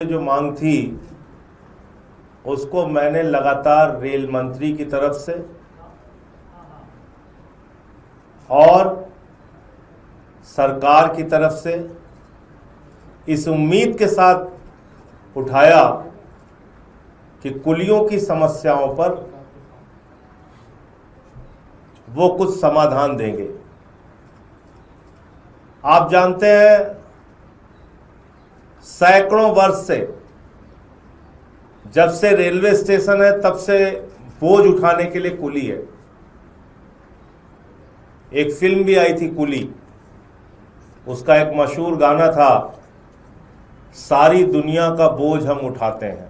जो मांग थी उसको मैंने लगातार रेल मंत्री की तरफ से और सरकार की तरफ से इस उम्मीद के साथ उठाया कि कुलियों की समस्याओं पर वो कुछ समाधान देंगे। आप जानते हैं, सैकड़ों वर्ष से, जब से रेलवे स्टेशन है तब से बोझ उठाने के लिए कुली है। एक फिल्म भी आई थी कुली, उसका एक मशहूर गाना था, सारी दुनिया का बोझ हम उठाते हैं,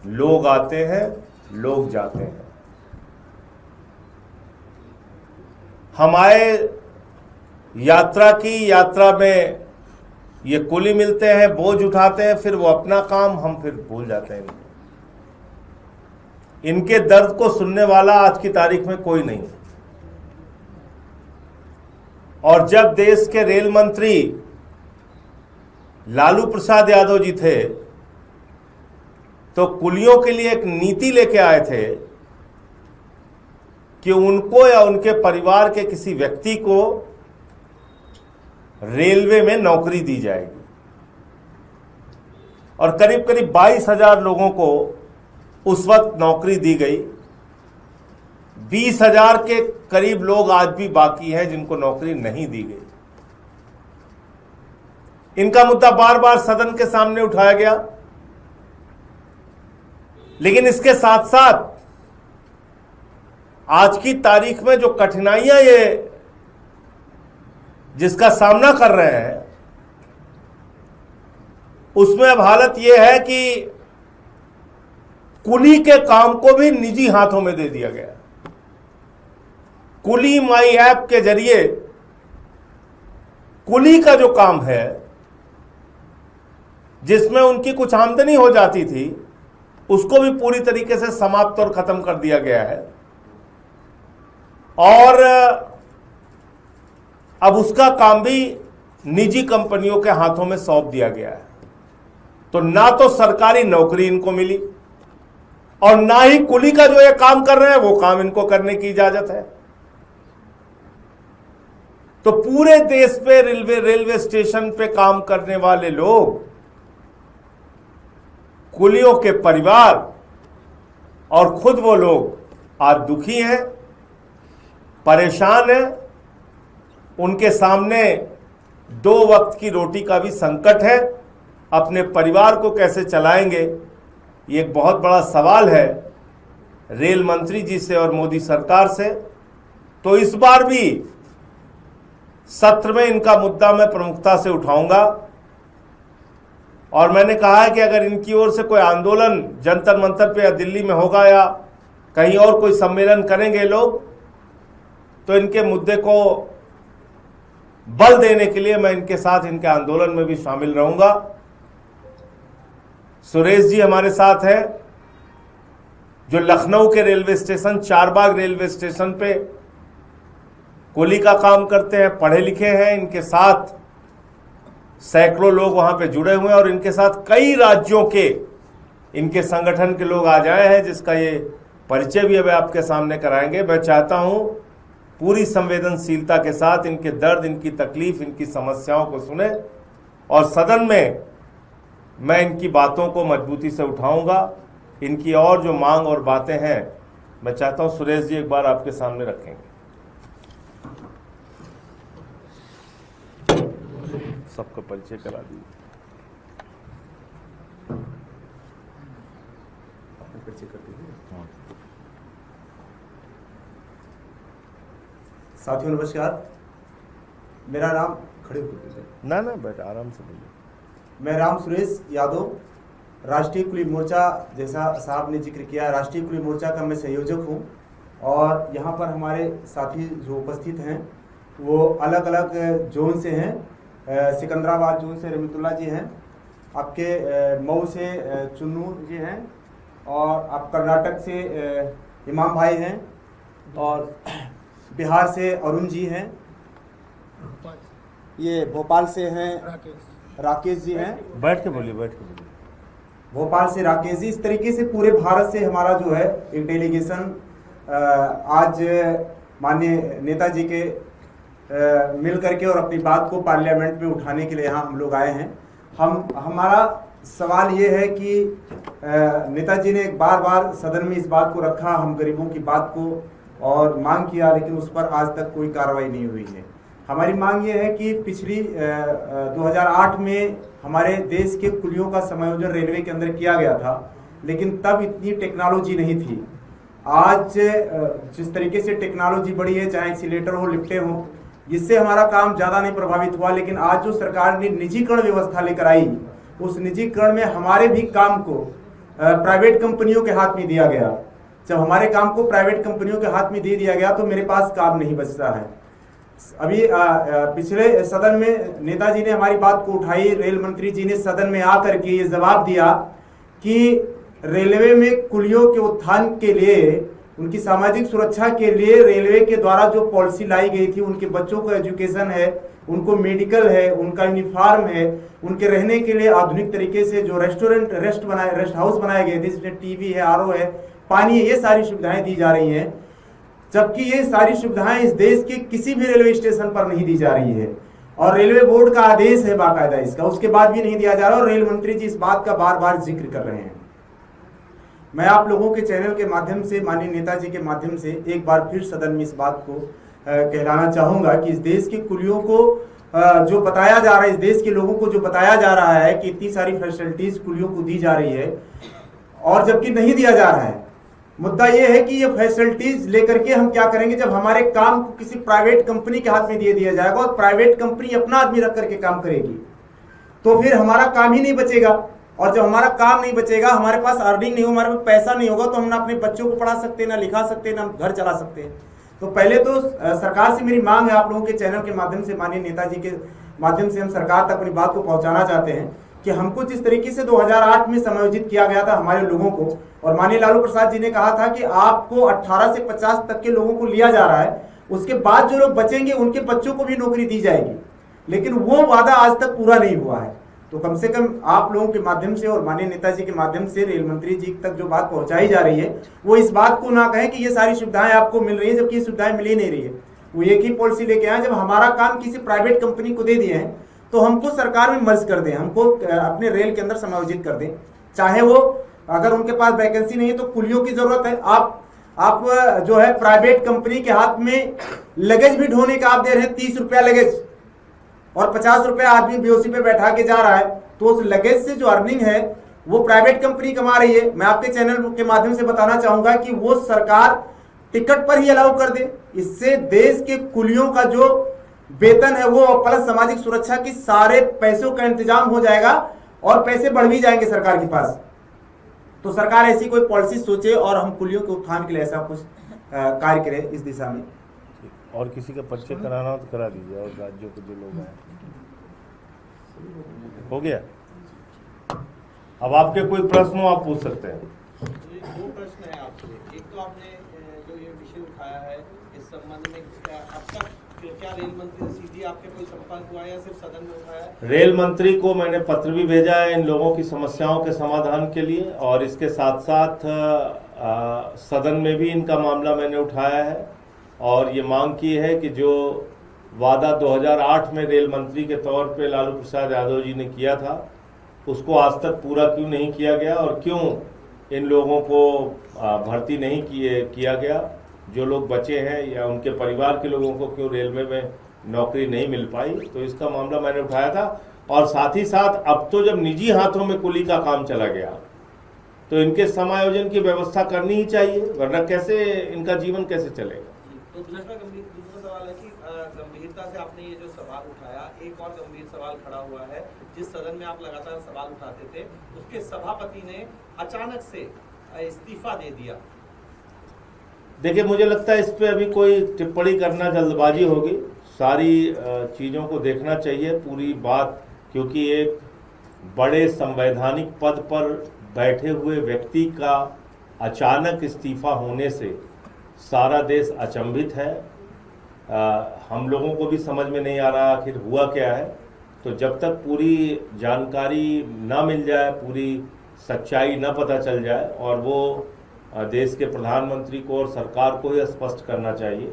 लोग आते हैं लोग जाते हैं। हम आए यात्रा में ये कुली मिलते हैं, बोझ उठाते हैं, फिर वो अपना काम, हम फिर भूल जाते हैं। इनके दर्द को सुनने वाला आज की तारीख में कोई नहीं है। और जब देश के रेल मंत्री लालू प्रसाद यादव जी थे तो कुलियों के लिए एक नीति लेके आए थे कि उनको या उनके परिवार के किसी व्यक्ति को रेलवे में नौकरी दी जाएगी। और करीब करीब 22,000 लोगों को उस वक्त नौकरी दी गई। 20,000 के करीब लोग आज भी बाकी हैं जिनको नौकरी नहीं दी गई। इनका मुद्दा बार बार सदन के सामने उठाया गया, लेकिन इसके साथ साथ आज की तारीख में जो कठिनाइयां ये जिसका सामना कर रहे हैं, उसमें अब हालत यह है कि कुली के काम को भी निजी हाथों में दे दिया गया। कुली माई ऐप के जरिए कुली का जो काम है, जिसमें उनकी कुछ आमदनी हो जाती थी, उसको भी पूरी तरीके से समाप्त और खत्म कर दिया गया है। और अब उसका काम भी निजी कंपनियों के हाथों में सौंप दिया गया है। तो ना तो सरकारी नौकरी इनको मिली और ना ही कुली का जो ये काम कर रहे हैं वो काम इनको करने की इजाजत है। तो पूरे देश पे रेलवे स्टेशन पे काम करने वाले लोग, कुलियों के परिवार और खुद वो लोग आज दुखी हैं, परेशान हैं। उनके सामने 2 वक्त की रोटी का भी संकट है। अपने परिवार को कैसे चलाएंगे, ये एक बहुत बड़ा सवाल है रेल मंत्री जी से और मोदी सरकार से। तो इस बार भी सत्र में इनका मुद्दा मैं प्रमुखता से उठाऊंगा। और मैंने कहा है कि अगर इनकी ओर से कोई आंदोलन जंतर मंतर पे या दिल्ली में होगा या कहीं और कोई सम्मेलन करेंगे लोग, तो इनके मुद्दे को बल देने के लिए मैं इनके साथ इनके आंदोलन में भी शामिल रहूंगा। सुरेश जी हमारे साथ हैं, जो लखनऊ के railway station, Charbagh railway station पे कुली का काम करते हैं, पढ़े लिखे हैं। इनके साथ सैकड़ों लोग वहां पे जुड़े हुए हैं और इनके साथ कई राज्यों के इनके संगठन के लोग आज आए हैं, जिसका ये परिचय भी अब आपके सामने कराएंगे। मैं चाहता हूं पूरी संवेदनशीलता के साथ इनके दर्द, इनकी तकलीफ, इनकी समस्याओं को सुने और सदन में मैं इनकी बातों को मजबूती से उठाऊंगा। इनकी और जो मांग और बातें हैं, मैं चाहता हूं सुरेश जी एक बार आपके सामने रखेंगे। सबका परिचय करा दीजिए। परिचय कर दीजिए। साथियों नमस्कार, मेरा नाम खड़े होकर ना बेटा आराम से बोलिए। मैं राम सुरेश यादव, राष्ट्रीय कुली मोर्चा, जैसा साहब ने जिक्र किया, राष्ट्रीय कुली मोर्चा का मैं संयोजक हूं। और यहाँ पर हमारे साथी जो उपस्थित हैं वो अलग अलग जोन से हैं। सिकंदराबाद जोन से रमीतुल्ला जी हैं, आपके मऊ से चुन्नू जी हैं, और आप कर्नाटक से इमाम भाई हैं, और बिहार से अरुण जी हैं, ये भोपाल से हैं राकेश जी हैं, बैठ के बोलिए। भोपाल से राकेश जी। इस तरीके से पूरे भारत से हमारा जो है एक डेलीगेशन आज माननीय नेताजी के मिल करके और अपनी बात को पार्लियामेंट में उठाने के लिए यहाँ हम लोग आए हैं। हमारा सवाल ये है कि नेताजी ने बार बार सदन में इस बात को रखा, हम गरीबों की बात को और मांग किया, लेकिन उस पर आज तक कोई कार्रवाई नहीं हुई है। हमारी मांग ये है कि पिछली 2008 में हमारे देश के कुलियों का समायोजन रेलवे के अंदर किया गया था, लेकिन तब इतनी टेक्नोलॉजी नहीं थी। आज जिस तरीके से टेक्नोलॉजी बढ़ी है, चाहे एक्सीलेटर हो, लिफ्टें हो, जिससे हमारा काम ज़्यादा नहीं प्रभावित हुआ, लेकिन आज जो सरकार ने निजीकरण व्यवस्था लेकर आई, उस निजीकरण में हमारे भी काम को प्राइवेट कंपनियों के हाथ में दिया गया। जब हमारे काम को प्राइवेट कंपनियों के हाथ में दे दिया गया तो मेरे पास काम नहीं बचता है। अभी पिछले सदन में नेताजी ने हमारी बात को उठाई, रेल मंत्री जी ने सदन में आकर के ये जवाब दिया कि रेलवे में कुलियों के उत्थान के लिए, उनकी सामाजिक सुरक्षा के लिए रेलवे के द्वारा जो पॉलिसी लाई गई थी, उनके बच्चों को एजुकेशन है, उनको मेडिकल है, उनका यूनिफॉर्म है, उनके रहने के लिए आधुनिक तरीके से जो रेस्ट हाउस बनाए गए थे, जिसमें टीवी है, आरओ है, पानी है, ये सारी सुविधाएं दी जा रही हैं। जबकि ये सारी सुविधाएं इस देश के किसी भी रेलवे स्टेशन पर नहीं दी जा रही है और रेलवे बोर्ड का आदेश है बाकायदा इसका, उसके बाद भी नहीं दिया जा रहा और रेल मंत्री जी इस बात का बार बार जिक्र कर रहे हैं। मैं आप लोगों के चैनल के माध्यम से, माननीय नेताजी के माध्यम से एक बार फिर सदन में इस बात को कहलाना चाहूंगा कि इस देश के कुलियों को जो बताया जा रहा है, इस देश के लोगों को जो बताया जा रहा है कि इतनी सारी फैसिलिटीज कुलियों को दी जा रही है और जबकि नहीं दिया जा रहा है। मुद्दा यह है कि ये फैसिलिटीज लेकर के हम क्या करेंगे जब हमारे काम को किसी प्राइवेट कंपनी के हाथ में दे दिया जाएगा और प्राइवेट कंपनी अपना आदमी रख करके काम करेगी, तो फिर हमारा काम ही नहीं बचेगा। और जब हमारा काम नहीं बचेगा, हमारे पास अर्निंग नहीं हो, हमारे पास पैसा नहीं होगा, तो हम ना अपने बच्चों को पढ़ा सकते, ना लिखा सकते, ना घर चला सकते हैं। तो पहले तो सरकार से मेरी मांग है, आप लोगों के चैनल के माध्यम से, माननीय नेताजी के माध्यम से हम सरकार तक अपनी बात को पहुंचाना चाहते हैं कि हमको जिस तरीके से 2008 में समायोजित किया गया था हमारे लोगों को, और माननीय लालू प्रसाद जी ने कहा था कि आपको 18 से 50 तक के लोगों को लिया जा रहा है, उसके बाद जो लोग बचेंगे उनके बच्चों को भी नौकरी दी जाएगी, लेकिन वो वादा आज तक पूरा नहीं हुआ है। तो कम से कम आप लोगों के माध्यम से और माननीय नेताजी के माध्यम से रेल मंत्री जी तक जो बात पहुंचाई जा रही है, वो इस बात को ना कहें कि ये सारी सुविधाएं आपको मिल रही है जबकि ये सुविधाएं मिल ही नहीं रही है। वो एक ही पॉलिसी लेके आए, जब हमारा काम किसी प्राइवेट कंपनी को दे दिए हैं तो हमको सरकार में मर्ज कर दें, हमको अपने रेल के अंदर समायोजित कर दें। चाहे वो अगर उनके पास वैकेंसी नहीं है तो कुलियों की जरूरत है, आप जो है प्राइवेट कंपनी के हाथ में लगेज भी ढोने का आप दे रहे हैं 30 रुपया लगेज और 50 रुपया आदमी बीओसी पे बैठा के जा रहा है, तो उस लगेज से जो अर्निंग है वो प्राइवेट कंपनी कमा रही है। मैं आपके चैनल के माध्यम से बताना चाहूंगा कि वो सरकार टिकट पर ही अलाउ कर दे, इससे देश के कुलियों का जो वेतन है वो प्लस सामाजिक सुरक्षा की सारे पैसों का इंतजाम हो जाएगा और पैसे बढ़ भी जाएंगे सरकार के पास। तो सरकार ऐसी कोई पॉलिसी सोचे और हम कुलियों के उत्थान के लिए ऐसा कुछ कार्य करें इस दिशा में। और किसी का परिचय कराना हो तो करा दीजिए, और राज्यों के जो लोग हैं। हो गया? अब आपके कोई प्रश्न हो आप पूछ सकते हैं। दो प्रश्न है आपसे। एक तो आपने जो ये विषय उठाया है इस संबंध में अब तक क्या रेल मंत्री से सीधी आपके कोई संपर्क हुआ या सिर्फ सदन में उठाया? रेल मंत्री को मैंने पत्र भी भेजा है इन लोगों की समस्याओं के समाधान के लिए, और इसके साथ साथ सदन में भी इनका मामला मैंने उठाया है और ये मांग की है कि जो वादा 2008 में रेल मंत्री के तौर पे लालू प्रसाद यादव जी ने किया था उसको आज तक पूरा क्यों नहीं किया गया और क्यों इन लोगों को भर्ती नहीं किया गया, जो लोग बचे हैं या उनके परिवार के लोगों को क्यों रेलवे में नौकरी नहीं मिल पाई। तो इसका मामला मैंने उठाया था। और साथ ही साथ अब तो जब निजी हाथों में कुली का काम चला गया तो इनके समायोजन की व्यवस्था करनी ही चाहिए, वरना कैसे इनका जीवन कैसे चलेगा। तो दूसरा सवाल है कि गंभीरता से आपने ये जो सवाल उठाया, एक और गंभीर सवाल खड़ा हुआ है। जिस सदन में आप लगातार सवाल उठाते थे उसके सभापति ने अचानक से इस्तीफा दे दिया। देखिए, मुझे लगता है इस पे अभी कोई टिप्पणी करना जल्दबाजी होगी, सारी चीज़ों को देखना चाहिए पूरी बात, क्योंकि एक बड़े संवैधानिक पद पर बैठे हुए व्यक्ति का अचानक इस्तीफा होने से सारा देश अचंभित है। हम लोगों को भी समझ में नहीं आ रहा आखिर हुआ क्या है। तो जब तक पूरी जानकारी ना मिल जाए, पूरी सच्चाई न पता चल जाए, और वो देश के प्रधानमंत्री को और सरकार को ही स्पष्ट करना चाहिए।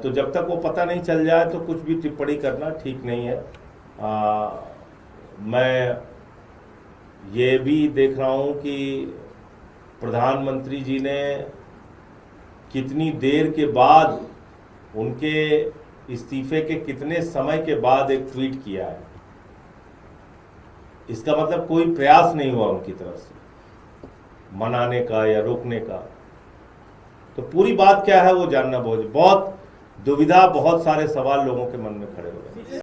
तो जब तक वो पता नहीं चल जाए तो कुछ भी टिप्पणी करना ठीक नहीं है। मैं ये भी देख रहा हूँ कि प्रधानमंत्री जी ने कितनी देर के बाद, उनके इस्तीफे के कितने समय के बाद एक ट्वीट किया है। इसका मतलब कोई प्रयास नहीं हुआ उनकी तरफ से मनाने का या रोकने का। तो पूरी बात क्या है वो जानना बहुत दुविधा, बहुत सारे सवाल लोगों के मन में खड़े हो रहे हैं।